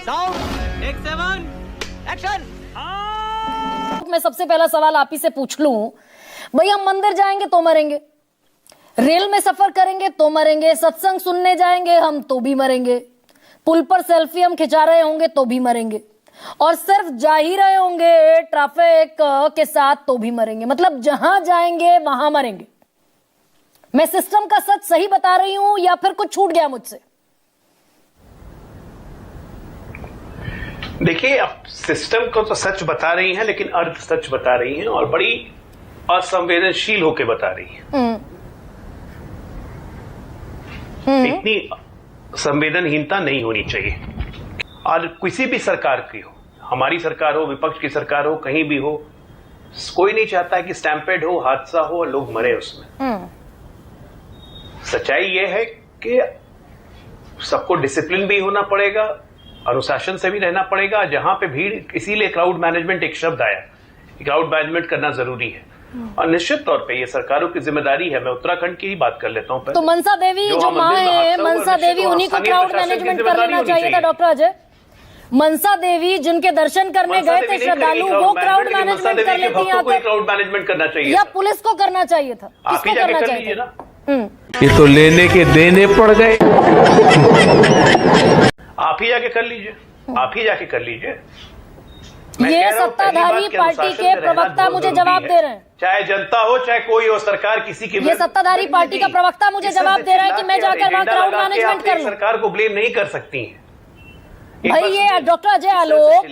Sound take 7 action. मैं सबसे पहला सवाल आप ही से पूछ लूं, भाई हम मंदिर जाएंगे तो मरेंगे, रेल में सफर करेंगे तो मरेंगे, सत्संग सुनने जाएंगे हम तो भी मरेंगे, पुल पर सेल्फी हम खिंचा रहे होंगे तो भी मरेंगे, और सिर्फ जा ही रहे होंगे ट्रैफिक के साथ तो भी मरेंगे। मतलब जहां जाएंगे वहां मरेंगे। मैं सिस्टम का सच सही बता रही हूं या फिर कुछ छूट गया मुझसे? देखिए, अब सिस्टम को तो सच बता रही हैं, लेकिन अर्ध सच बता रही हैं और बड़ी असंवेदनशील होकर बता रही हैं। इतनी संवेदनहीनता नहीं होनी चाहिए। और किसी भी सरकार की हो, हमारी सरकार हो, विपक्ष की सरकार हो, कहीं भी हो, कोई नहीं चाहता है कि स्टैम्पेड हो, हादसा हो और लोग मरे उसमें। सच्चाई यह है कि सबको डिसिप्लिन भी होना पड़ेगा, अनुशासन से भी रहना पड़ेगा। जहां पे भीड़, इसीलिए क्राउड मैनेजमेंट एक शब्द आया, क्राउड मैनेजमेंट करना जरूरी है और निश्चित तौर पे ये सरकारों की जिम्मेदारी है। मैं उत्तराखंड की ही बात कर लेता हूं। तो मनसा देवी जो मां है, मनसा देवी उन्हीं को क्राउड मैनेजमेंट कर लेना चाहिए था डॉक्टर अजय। मनसा देवी जिनके दर्शन करने गए थे श्रद्धालु, वो क्राउड मैनेजमेंट कर लेती हैं, क्राउड मैनेजमेंट करना चाहिए या पुलिस को करना चाहिए था? किसको करना चाहिए था? ये तो लेने के देने पड़ गए। आप ही जाके कर लीजिए, आप ही जाके कर लीजिए। ये सत्ताधारी पार्टी के प्रवक्ता मुझे जवाब दे रहे हैं। चाहे जनता हो चाहे कोई हो, सरकार किसी की। ये सत्ताधारी पार्टी का प्रवक्ता मुझे जवाब दे रहा है कि मैं जाकर वहां क्राउड मैनेजमेंट कर लूं। सरकार को ब्लेम नहीं कर सकती हैं। भाई ये डॉक्टर अजय आलोक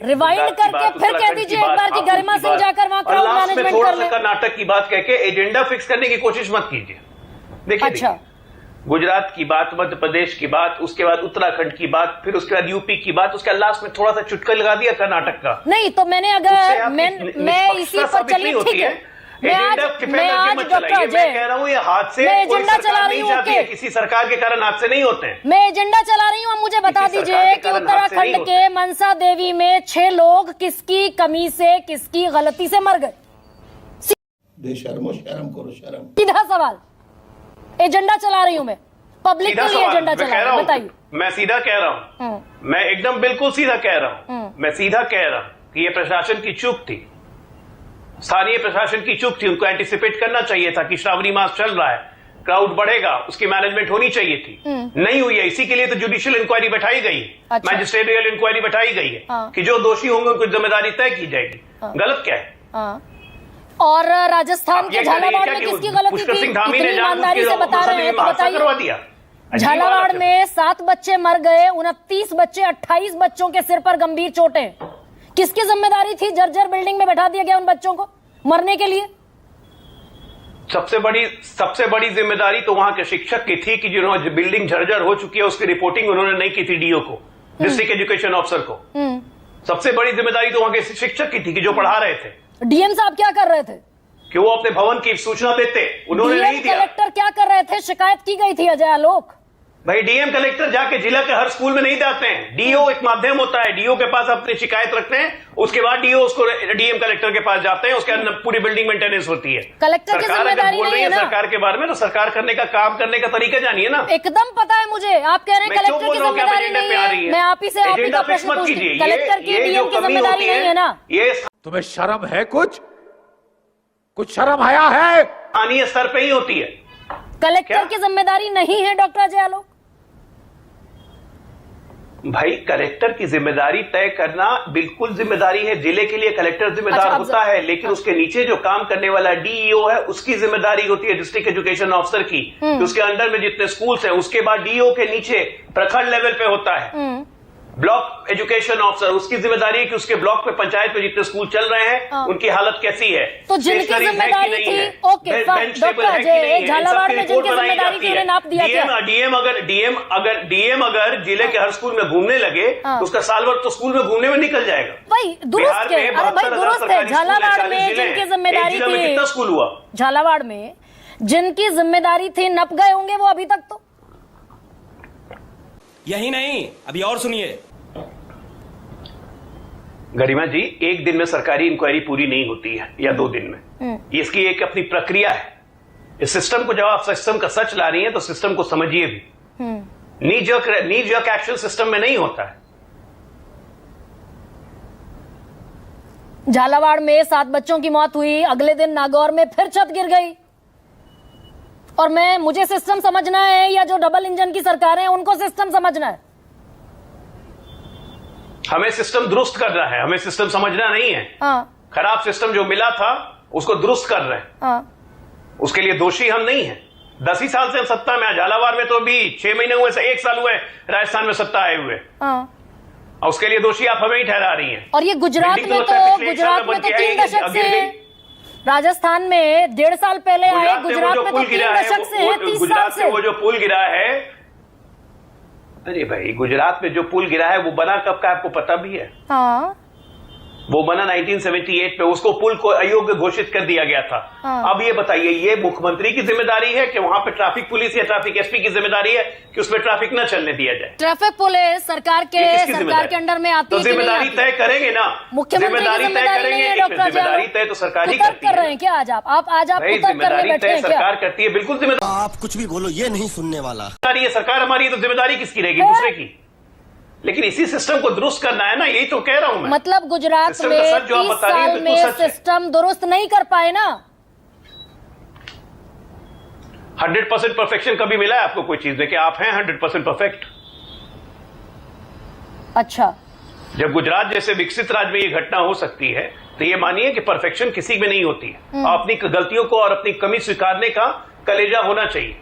रिवाइंड करके फिर कह दीजिए एक बार कि गरिमा सिंह जाकर वहां क्राउड मैनेजमेंट कर ले। नाटक की बात कह के एजेंडा फिक्स करने की कोशिश मत कीजिए। देखिए, अच्छा, गुजरात की बात, मध्य प्रदेश की बात, उसके बाद उत्तराखंड की बात, फिर उसके बाद यूपी की बात, उसके लास्ट में थोड़ा सा चुटका लगा दिया कर्नाटक का। नहीं तो मैंने अगर मैं इसी पर चली, ठीक है, मैं आज डॉक्टर अजय कह रहा हूँ, ये हाथ से मैं एजेंडा चला रही हूँ, किसी सरकार के कारण हाथ से नहीं होते हैं। मैं एजेंडा चला रही हूँ। मुझे बता दीजिए कि उत्तराखंड के मनसा देवी में 6 लोग किसकी कमी से, किसकी गलती से मर गए? शर्म करो, शर्म। सीधा सवाल, एजेंडा चला रही हूँ मैं, पब्लिक के लिए एजेंडा चला रही हूँ, बताइए। मैं सीधा कह रहा हूँ, मैं एकदम बिल्कुल सीधा कह रहा हूँ, मैं सीधा कह रहा हूँ कि ये प्रशासन की चूक थी, स्थानीय प्रशासन की चूक थी। उनको एंटिसिपेट करना चाहिए था कि श्रावणी मास चल रहा है, क्राउड बढ़ेगा, उसकी मैनेजमेंट होनी चाहिए थी, नहीं हुई है। इसी के लिए तो जुडिशियल इंक्वायरी बैठाई गई है, अच्छा। मैजिस्ट्रेरियल इंक्वायरी बैठाई गई है कि जो दोषी होंगे उनको जिम्मेदारी तय की जाएगी। गलत क्या है? और राजस्थान के झालावाड़ में किसकी गलती थी? इतनी ईमानदारी से बता रहे हैं तो बताइए। झालावाड़ में 7 बच्चे मर गए, 29 बच्चे, 28 बच्चों के सिर पर गंभीर चोटें। किसकी जिम्मेदारी थी? जर्जर बिल्डिंग में बैठा दिया गया उन बच्चों को मरने के लिए। सबसे बड़ी जिम्मेदारी तो वहां के शिक्षक की थी कि जिन्होंने बिल्डिंग जर्जर हो चुकी है उसकी रिपोर्टिंग उन्होंने नहीं की थी, डीओ को, डिस्ट्रिक्ट एजुकेशन ऑफिसर को। सबसे बड़ी जिम्मेदारी तो वहां के शिक्षक की थी कि जो पढ़ा रहे थे। डीएम साहब क्या कर रहे थे कि वो अपने भवन की सूचना देते, उन्होंने नहीं दिया। कलेक्टर क्या कर रहे थे? शिकायत की गई थी अजय आलोक। भाई, डीएम कलेक्टर जाके जिला के हर स्कूल में नहीं जाते हैं। डीओ एक माध्यम होता है, डीओ के पास अपनी शिकायत रखते हैं, उसके बाद डीओ उसको डीएम कलेक्टर के पास जाते हैं, उसके अंदर पूरी बिल्डिंग मेंटेनेंस होती है। कलेक्टर की जिम्मेदारी बोल रही है ना सरकार के बारे में, तो सरकार करने का काम करने का तरीका जानिए ना। एकदम पता है मुझे, आप कह रहे हैं कलेक्टर की जिम्मेदारी नहीं है। मैं आप ही से आप ही का प्रश्न पूछती हूं, कलेक्टर की, डीएम की जिम्मेदारी नहीं है ना? ये तुम्हें शर्म है? कुछ शर्म आया है? स्थानीय स्तर पे ही होती है। कलेक्टर की जिम्मेदारी नहीं है डॉक्टर अजय आलोक? भाई, कलेक्टर की जिम्मेदारी तय करना बिल्कुल जिम्मेदारी है। जिले के लिए कलेक्टर जिम्मेदार होता है, लेकिन उसके नीचे जो काम करने वाला डीईओ है उसकी जिम्मेदारी होती है, डिस्ट्रिक्ट एजुकेशन ऑफिसर की। तो उसके अंडर में जितने स्कूल्स हैं, उसके बाद डीईओ के नीचे प्रखंड लेवल पे होता है ब्लॉक एजुकेशन ऑफिसर, उसकी जिम्मेदारी है कि उसके ब्लॉक पे, पंचायत में जितने स्कूल चल रहे हैं उनकी हालत कैसी है, तो जिनकी जिम्मेदारी थी, ओके, डॉक्टर अजय, झालावाड़ में जिनकी जिम्मेदारी थी उन्हें नाप दिया क्या? डीएम अगर जिले के हर स्कूल में घूमने लगे तो उसका साल भर तो स्कूल में घूमने में निकल जाएगा। भाई दुरुस्त है, अरे भाई दुरुस्त है। झालावाड़ में जिनकी जिम्मेदारी थी, कितना स्कूल हुआ? झालावाड़ में जिनकी जिम्मेदारी थी नप गए होंगे वो अभी तक। तो यही नहीं, अभी और सुनिए। गरिमा जी, एक दिन में सरकारी इंक्वायरी पूरी नहीं होती है या 2 दिन में, इसकी एक अपनी प्रक्रिया है। इस सिस्टम को, जब आप सिस्टम का सच ला रही हैं तो सिस्टम को समझिए भी। नी जर्क एक्शन सिस्टम में नहीं होता है। झालावाड़ में 7 बच्चों की मौत हुई, अगले दिन नागौर में फिर छत गिर गई। और मुझे सिस्टम समझना है या जो डबल इंजन की सरकारें हैं उनको सिस्टम समझना है? हमें सिस्टम दुरुस्त करना है, हमें सिस्टम समझना नहीं है। हाँ। खराब सिस्टम जो मिला था उसको दुरुस्त कर रहे हैं। हाँ। उसके लिए दोषी हम नहीं हैं। 10 ही साल से हम सत्ता में, झालावाड़ में तो अभी 6 महीने हुए, 1 साल हुए राजस्थान में सत्ता आए हुए। हाँ। और उसके लिए दोषी आप हमें ही ठहरा रही हैं। और ये गुजरात में तो 3 दशक से है, राजस्थान में 1.5 साल पहले आए, गुजरात में तो 3 दशक से है, 30 साल से। वो जो पुल गिरा है, अरे भाई गुजरात में जो पुल गिरा है वो बना कब का आपको पता भी है? हाँ। वो बना 1978 पे, उसको पुल को अयोग्य घोषित कर दिया गया था। हाँ। अब ये बताइए, ये मुख्यमंत्री की जिम्मेदारी है कि वहां पे ट्रैफिक पुलिस या ट्रैफिक एसपी की जिम्मेदारी है कि उसमें ट्रैफिक न चलने दिया जाए? ट्रैफिक पुलिस सरकार के अंडर में आती तो है? जिम्मेदारी तय करेंगे ना, मुख्यमंत्री की जिम्मेदारी नहीं है डॉक्टर जिम्मेदारी तय तो सरकार ही करती कर रहे हैं क्या? आज आप जिम्मेदारी तय सरकार करती है, बिल्कुल जिम्मेदारी। आप कुछ भी बोलो, ये नहीं सुनने वाला। सरकार हमारी, तो जिम्मेदारी किसकी रहेगी? दूसरे की। लेकिन इसी सिस्टम को दुरुस्त करना है ना, यही तो कह रहा हूं मैं। मतलब गुजरात में 30 साल में सिस्टम दुरुस्त नहीं कर पाए ना? 100% परफेक्शन कभी मिला है आपको कोई चीज में कि आप हैं 100% परफेक्ट? अच्छा, जब गुजरात जैसे विकसित राज्य में ये घटना हो सकती है तो ये मानिए कि परफेक्शन किसी में नहीं होती है। अपनी गलतियों को और अपनी कमी स्वीकारने का कलेजा होना चाहिए।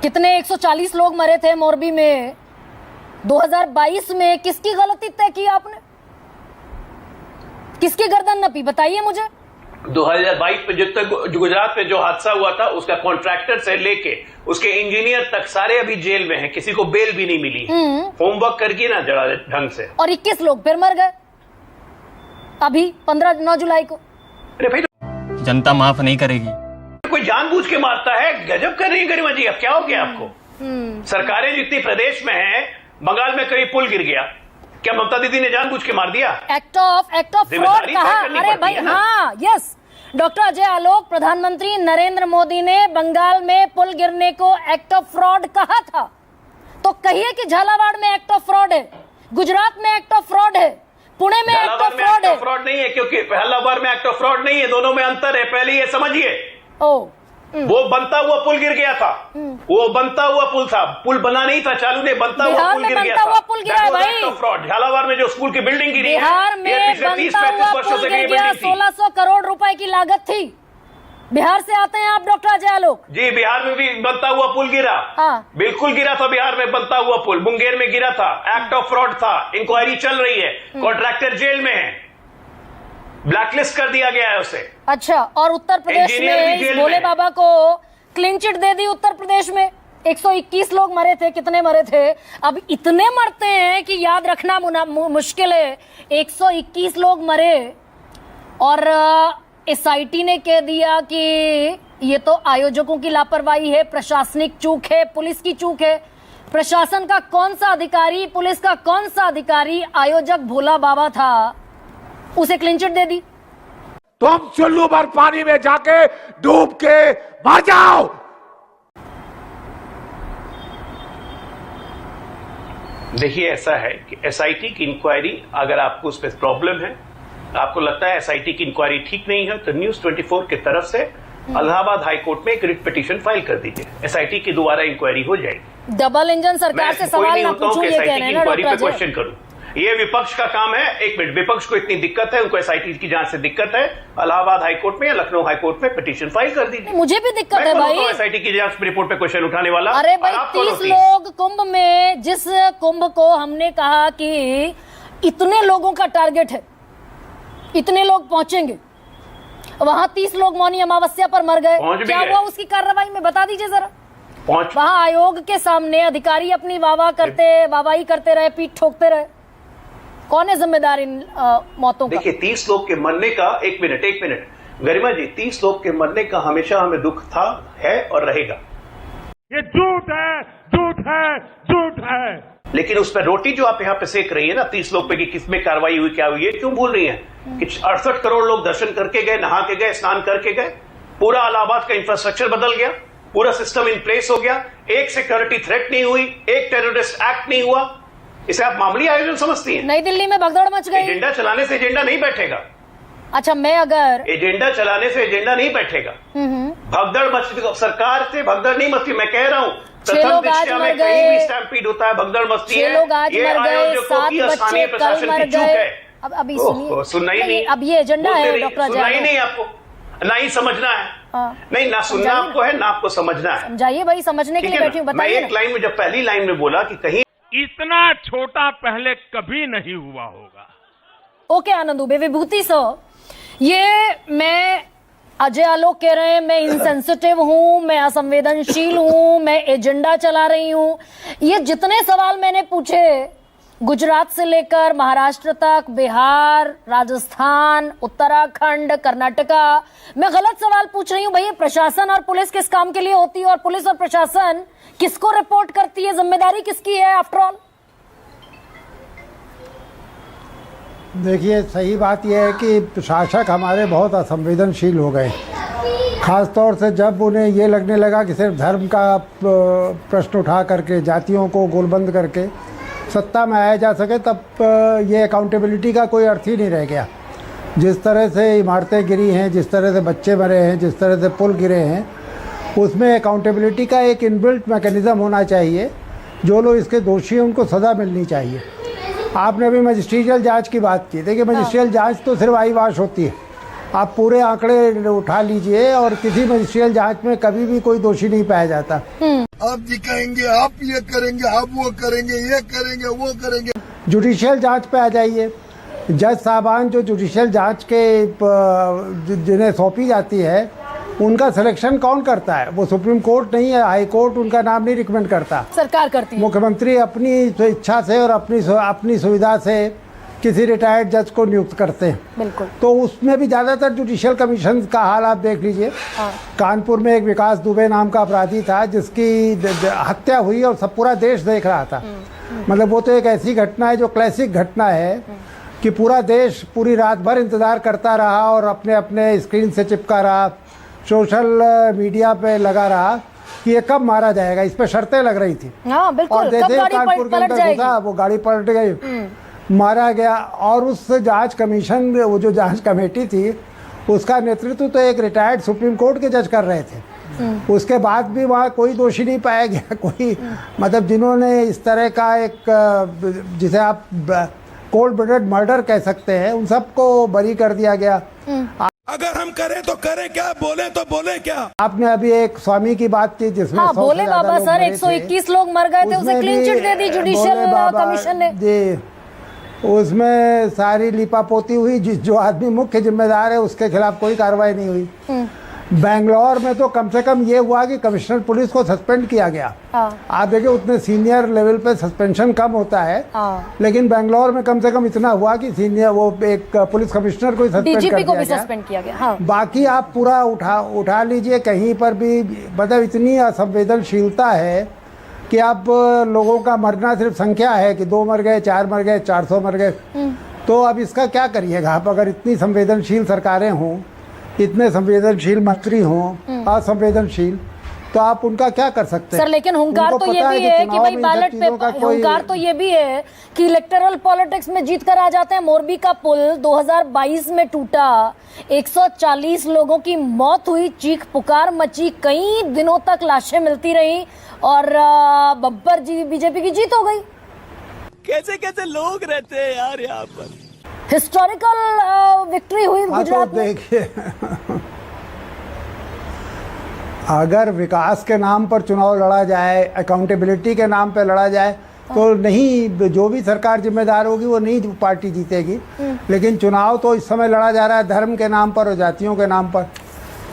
कितने 140 लोग मरे थे मोरबी में 2022 में, किसकी गलती तय की आपने? किसकी गर्दन नपी, बताइए मुझे। 2022 में जितने गुजरात में जो हादसा हुआ था, उसका कॉन्ट्रैक्टर से लेके उसके इंजीनियर तक सारे अभी जेल में हैं, किसी को बेल भी नहीं मिली। होमवर्क करके ना जरा ढंग से। और 21 लोग फिर मर गए अभी 9 जुलाई को। अरे भाई, जनता माफ नहीं करेगी। कोई जानबूझ के मारता है, गजब कर रही है गरिमा जी। अब क्या हो गया आपको? सरकारें जितनी प्रदेश में हैं, बंगाल में कहीं पुल गिर गया, क्या ममता दीदी ने जानबूझ के मार दिया? एक्ट ऑफ फ्रॉड कहा। अरे भाई, हाँ, यस। डॉक्टर अजय आलोक, प्रधानमंत्री नरेंद्र मोदी ने बंगाल में पुल गिरने को एक्ट ऑफ फ्रॉड कहा था। तो कहिए कि झालावाड़ में एक्ट ऑफ फ्रॉड है, गुजरात में एक्ट ऑफ फ्रॉड है, पुणे में एक्ट ऑफ फ्रॉड है। फ्रॉड नहीं है, क्योंकि झालावाड़ में एक्ट ऑफ फ्रॉड नहीं है, दोनों में अंतर है। पहले ये समझिए, वो बनता हुआ पुल गिर गया था, वो बनता हुआ पुल था, पुल बना नहीं था, चालू ने बनता हुआ पुल गिर गया था। पुल गिरा है भाई। फ्रॉड। झालावाड़ में जो स्कूल की बिल्डिंग गिरी है, बिहार में बनता हुआ पुल गिर गया, 1600 करोड़ रुपए की लागत थी। बिहार से आते हैं आप डॉक्टर अजय आलोक जी। बिहार में भी बनता हुआ पुल गिरा। हाँ। बिल्कुल गिरा था, बिहार में बनता हुआ पुल मुंगेर में गिरा था। एक्ट ऑफ फ्रॉड था, इंक्वायरी चल रही है, कॉन्ट्रैक्टर जेल में है, ब्लैकलिस्ट कर दिया गया है उसे। अच्छा, और उत्तर प्रदेश में इस भोले बाबा को क्लीन चिट दे दी। उत्तर प्रदेश में 121 लोग मरे थे। कितने मरे थे? अब इतने मरते हैं कि याद रखना मुश्किल है। 121 लोग मरे और एसआईटी ने कह दिया कि ये तो आयोजकों की लापरवाही है, प्रशासनिक चूक है, पुलिस की चूक है। प्रशासन का कौन सा अधिकारी, पुलिस का कौन सा अधिकारी आयोजक भोला बाबा था, उसे क्लीन चिट दे दी। तुम चुल्लू भर पानी में जाके डूब के मर जाओ। देखिए, ऐसा है कि एसआईटी की इंक्वायरी, अगर आपको उस पर प्रॉब्लम है, आपको लगता है एसआईटी की इंक्वायरी ठीक नहीं है, तो न्यूज 24 की तरफ से इलाहाबाद हाईकोर्ट में एक रिट पिटीशन फाइल कर दीजिए। एसआईटी की दोबारा इंक्वायरी हो जाएगी। डबल इंजन सरकार से सवाल ना पूछूं, ये कह रहे हैं ना डॉक्टर अजय। क्वेश्चन करूं, ये विपक्ष का काम है। एक मिनट, विपक्ष को इतनी दिक्कत है, उनको एसआईटी की जांच से दिक्कत है, इलाहाबाद हाईकोर्ट में या लखनऊ हाईकोर्ट में पिटीशन फाइल कर दीजिए। मुझे भी दिक्कत है भाई, एसआईटी की जांच रिपोर्ट पे क्वेश्चन उठाने वाला। अरे भाई, 30 लोग कुंभ में, जिस कुंभ को हमने कहा कि इतने लोगों का टारगेट है, इतने लोग पहुंचेंगे, वहां 30 लोग मौनी अमावस्या पर मर गए। क्या हुआ उसकी कार्रवाई में, बता दीजिए जरा। वहां आयोग के सामने अधिकारी अपनी वाहवाही करते रहे, पीठ ठोकते रहे। कौन है जिम्मेदार इन मौतों का? देखिए, 30 लोग के मरने का, एक मिनट गरिमा जी, 30 लोग के मरने का हमेशा हमें दुख था, है और रहेगा। ये झूठ है, झूठ है, झूठ है। लेकिन उस पर रोटी जो आप यहाँ पे सेक रही है ना, 30 लोग पे कि किसमें कार्रवाई हुई, क्या हुई, क्यों भूल रही है कि 68 करोड़ लोग दर्शन करके गए, नहा के गए, स्नान करके गए। पूरा इलाहाबाद का इंफ्रास्ट्रक्चर बदल गया, पूरा सिस्टम इन प्लेस हो गया, एक सिक्योरिटी थ्रेट नहीं हुई, एक टेररिस्ट एक्ट नहीं हुआ। इसे आप मामूली आयोजन समझती हैं? नई दिल्ली में भगदड़ मच गई। एजेंडा चलाने से एजेंडा नहीं बैठेगा। अच्छा, मैं अगर एजेंडा चलाने से एजेंडा नहीं बैठेगा। भगदड़ मचती, सरकार से भगदड़ नहीं मचती। मैं कह रहा हूँ, प्रथम दृष्टया में कहीं भी स्टैम्पीड होता है, भगदड़ मचती है। 6 लोग आज मर गए, 7 बच्चे कल मर गए। अब अभी सुनना ही नहीं। अब ये एजेंडा है डॉक्टर अजय। सुनना ही नहीं आपको, ना ही समझना है। नहीं, ना सुनना आपको है, ना आपको समझना है। समझाइए भाई, समझने के लिए बैठी हूँ, मैं बताइए। एक लाइन में, जब पहली लाइन में बोला कि कहीं इतना छोटा पहले कभी नहीं हुआ होगा। ओके आनंद दुबे, विभूति सर, ये मैं अजय आलोक कह रहे हैं मैं इनसेंसिटिव हूं, मैं असंवेदनशील हूं, मैं एजेंडा चला रही हूं। ये जितने सवाल मैंने पूछे, गुजरात से लेकर महाराष्ट्र तक, बिहार, राजस्थान, उत्तराखंड, कर्नाटका, मैं गलत सवाल पूछ रही हूं। भैया, प्रशासन और पुलिस किस काम के लिए होती है, और पुलिस और प्रशासन किसको रिपोर्ट करती है, जिम्मेदारी किसकी है आफ्टर ऑल? देखिए, सही बात यह है कि शासक हमारे बहुत असंवेदनशील हो गए, ख़ासतौर से जब उन्हें ये लगने लगा कि सिर्फ धर्म का प्रश्न उठा करके, जातियों को गोलबंद करके सत्ता में आया जा सके, तब ये अकाउंटेबिलिटी का कोई अर्थ ही नहीं रह गया। जिस तरह से इमारतें गिरी हैं, जिस तरह से बच्चे मरे हैं, जिस तरह से पुल गिरे हैं, उसमें अकाउंटेबिलिटी का एक इनबिल्ट मैकेनिज़्म होना चाहिए। जो लोग इसके दोषी हैं उनको सज़ा मिलनी चाहिए। आपने अभी मजिस्ट्रियल जांच की बात की। देखिए, मजिस्ट्रियल जांच तो सिर्फ आई वाश होती है। आप पूरे आंकड़े उठा लीजिए और किसी मजिस्ट्रियल जांच में कभी भी कोई दोषी नहीं पाया जाता। आप दिखाएंगे, आप ये करेंगे, आप वो करेंगे, ये करेंगे, वो करेंगे। जुडिशियल जांच पे आ जाइए। जज साहबान जो जुडिशियल जांच के जिन्हें सौंपी जाती है, उनका सिलेक्शन कौन करता है? वो सुप्रीम कोर्ट नहीं है, हाई कोर्ट उनका नाम नहीं रिकमेंड करता, सरकार करती है। मुख्यमंत्री अपनी इच्छा से और अपनी सुविधा से किसी रिटायर्ड जज को नियुक्त करते हैं। बिल्कुल। तो उसमें भी ज़्यादातर जुडिशियल कमीशन का हाल आप देख लीजिए। कानपुर में एक विकास दुबे नाम का अपराधी था जिसकी हत्या हुई और सब पूरा देश देख रहा था। मतलब वो तो एक ऐसी घटना है जो क्लासिक घटना है कि पूरा देश पूरी रात भर इंतज़ार करता रहा और अपने अपने स्क्रीन से चिपका रहा, सोशल मीडिया पे लगा रहा कि ये कब मारा जाएगा। इस पे शर्तें लग रही थी। हाँ, बिल्कुल। और जैसे कानपुर के अंदर घुसा, वो गाड़ी पलट गई, मारा गया। और उस जांच कमीशन, वो जो जांच कमेटी थी, उसका नेतृत्व तो एक रिटायर्ड सुप्रीम कोर्ट के जज कर रहे थे। उसके बाद भी वहाँ कोई दोषी नहीं पाया गया। कोई, मतलब जिन्होंने इस तरह का एक, जिसे आप कोल्ड ब्लडेड मर्डर कह सकते हैं, उन सबको बरी कर दिया गया। अगर हम करें तो करें क्या, बोले तो बोले क्या। आपने अभी एक स्वामी की बात की जिसमें हाँ, बोले बाबा सर 121 लोग मर गए थे, उसे क्लीन चिट दे दी जुडिशियल कमीशन ने। जी, उसमें सारी लिपापोती हुई। जो आदमी मुख्य जिम्मेदार है उसके खिलाफ कोई कार्रवाई नहीं हुई। बेंगलोर में तो कम से कम ये हुआ कि कमिश्नर पुलिस को सस्पेंड किया गया। आप देखिए, उतने सीनियर लेवल पे सस्पेंशन कम होता है, लेकिन बेंगलोर में कम से कम इतना हुआ कि सीनियर वो एक पुलिस कमिश्नर को सस्पेंड किया गया। बाकी आप पूरा उठा लीजिए, कहीं पर भी मतलब इतनी असंवेदनशीलता है कि आप लोगों का मरना सिर्फ संख्या है कि 2 मर गए, 4 मर गए, 400 मर गए। तो अब इसका क्या करिएगा आप? अगर इतनी संवेदनशील सरकारें हों, इतने संवेदनशील मंत्री हों, असंवेदनशील, तो आप उनका क्या कर सकते हैं? सर, लेकिन हुंकार तो ये भी है कि भाई बैलेट पे, हुंकार तो ये भी है कि इलेक्टोरल पॉलिटिक्स में जीत कर आ जाते हैं। मोरबी का पुल 2022 में टूटा, 140 लोगों की मौत हुई, चीख पुकार मची, कई दिनों तक लाशें मिलती रही और बब्बर जी बीजेपी की जीत हो गई। कैसे कैसे लोग रहते हैं यार यहाँ पर। हिस्टोरिकल विक्ट्री हुई गुजरात में। देखिए, अगर विकास के नाम पर चुनाव लड़ा जाए, अकाउंटेबिलिटी के नाम पर लड़ा जाए, तो नहीं, जो भी सरकार जिम्मेदार होगी वो नहीं पार्टी जीतेगी। लेकिन चुनाव तो इस समय लड़ा जा रहा है धर्म के नाम पर और जातियों के नाम पर।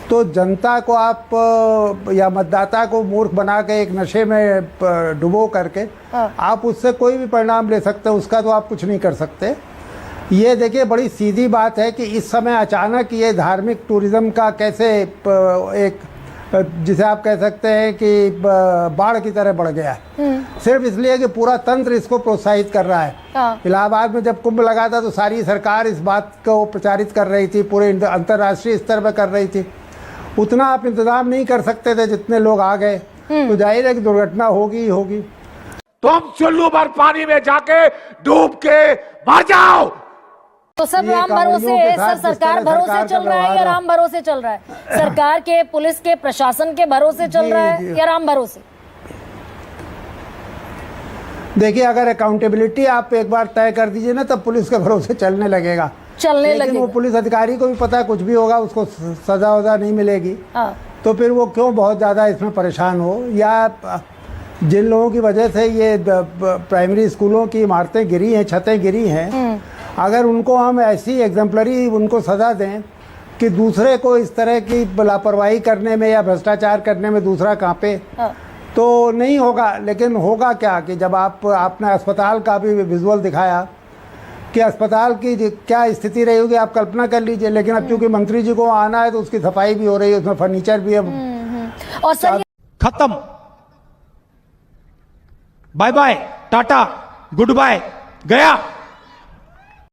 तो जनता को आप या मतदाता को मूर्ख बना के एक नशे में डुबो करके आप उससे कोई भी परिणाम ले सकते हैं, उसका तो आप कुछ नहीं कर सकते। ये देखिए, बड़ी सीधी बात है कि इस समय अचानक ये धार्मिक टूरिज्म का कैसे एक, जिसे आप कह सकते हैं कि बाढ़ की तरह बढ़ गया है, सिर्फ इसलिए कि पूरा तंत्र इसको प्रोत्साहित कर रहा है। इलाहाबाद में जब कुंभ लगा था तो सारी सरकार इस बात को प्रचारित कर रही थी, पूरे अंतर्राष्ट्रीय स्तर पर कर रही थी। उतना आप इंतजाम नहीं कर सकते थे जितने लोग आ गए, तो जाहिर है कि दुर्घटना होगी ही होगी। तुम चुल्लू भर पानी में जाके डूब के मर जाओ। तो सब ये राम भरोसे कांवड़ियों के सर, साथ जिस सरकार तरह भरोसे सरकार चल का रहा है या व्यवहार है। राम भरोसे चल रहा है? सरकार के, पुलिस के, प्रशासन के भरोसे चल जी, रहा है जी। या राम भरोसे? देखिए, अगर अकाउंटेबिलिटी आप एक बार तय कर दीजिए ना, तब पुलिस के भरोसे चलने लगेगा। चलने लेकिन लगेगा। वो पुलिस अधिकारी को भी पता है कुछ भी होगा उसको सजा वजा नहीं मिलेगी, हाँ। तो फिर वो क्यों बहुत ज़्यादा इसमें परेशान हो। या जिन लोगों की वजह से ये प्राइमरी स्कूलों की इमारतें गिरी हैं, छतें गिरी हैं, अगर उनको हम ऐसी एग्जाम्पलरी उनको सज़ा दें कि दूसरे को इस तरह की लापरवाही करने में या भ्रष्टाचार करने में दूसरा कांपे, हाँ। तो नहीं होगा। लेकिन होगा क्या कि जब आपने अस्पताल का भी विजुअल दिखाया कि अस्पताल की क्या स्थिति रही होगी, आप कल्पना कर लीजिए। लेकिन अब चूंकि मंत्री जी को आना है तो उसकी सफाई भी हो रही है, उसमें फर्नीचर भी है। और सर ये खत्म, bye bye, tata, goodbye, गया।